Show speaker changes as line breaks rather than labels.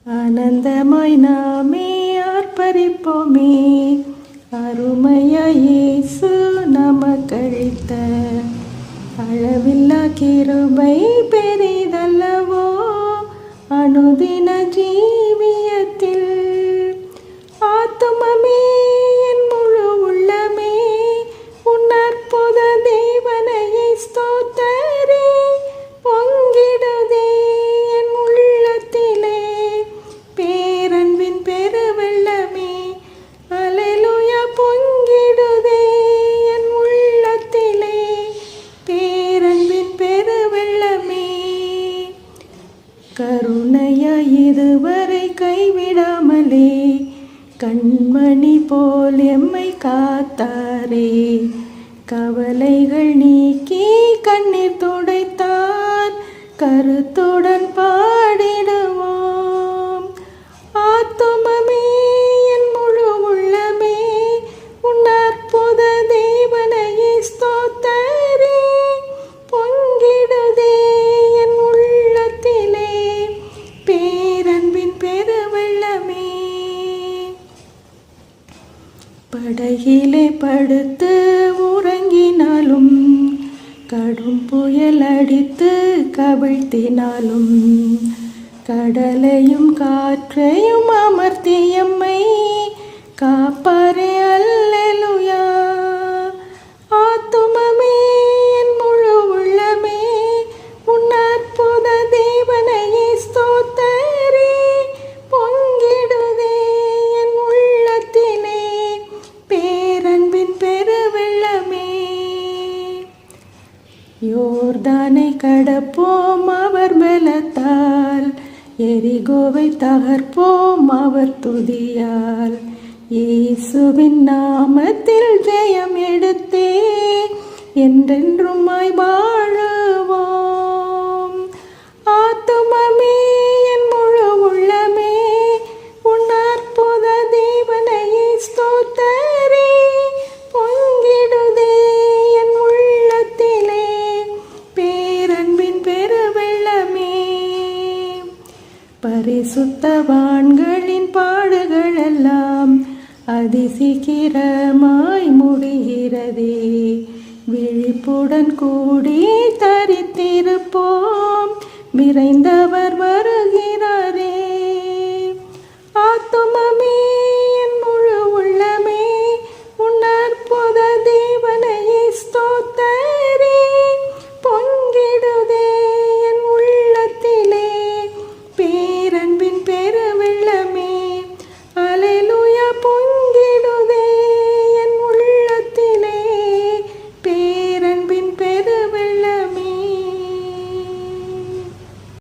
ஆனந்தமாய் நாமே ஆர்ப்பரிப்போமே, அருமையாய் இயேசு நமக்களித்த அளவில்லா கிருபை பெரிதல்லவோ அனுதின ஜீவியத்தில். ஆத்துமமே என் முழு உள்ளமே உன் அற்புத தேவனையை ஸ்தோத்தரி, பொங்கிடுதே என் உள்ளத்திலே பேரன்பின் பெருவெள்ளமே. அல்லேலூயா, பொங்கிடுதே என் உள்ளத்திலே பேரன்பின் பெருவெள்ளமே. கருணையாய் இதுவரை கைவிடாமலே கண்மணி போல் எம்மை காத்தாரே, கவலைகள் நீக்கி கண்ணீர் துடைத்தார், கருத்துடன் பாடிடுவோம். ஆத்துமமே என் முழு உள்ளமே உன் அற்புத தேவனையை ஸ்தோத்தரி, பொங்கிடுதே என் உள்ளத்திலே பேரன்பின் பெருவெள்ளமே. படகிலே படுத்து உறங்கினாலும், கடும் புயல் அடித்து கவிழ்த்தினாலும், கடலையும் காற்றையும் அமர்த்தி எம்மை காப்பாரே. அல்லேலூயா. ஆத்துமமே என் முழு உள்ளமே உன் அற்புத தேவனையை ஸ்தோத்தரி, பொங்கிடுதே என் உள்ளத்திலே பேரன்பின் பெருவெள்ளமே. யோர்தானை கடப்போம் அவர் பலத்தால், எரிகோவை தகர்ப்போம் அவர் துதியால், இயேசுவின் நாமத்தில் ஜெயம் எடுத்தே என்றென்றுமாய் வாழுவோம். ஆத்துமமே என் முழு உள்ளமே உன் அற்புத தேவனையை ஸ்தோத்தரி, பொங்கிடுதே என் உள்ளத்திலே பேரன்பின் பெருவெள்ளமே. பரிசுத்தவான்களின் பாடுகளெல்லாம் அதிசீக்கிரமாய் முடிகிறதே, விழிப்புடன் கூடி தரித்திருப்போம், விரைந்தவர்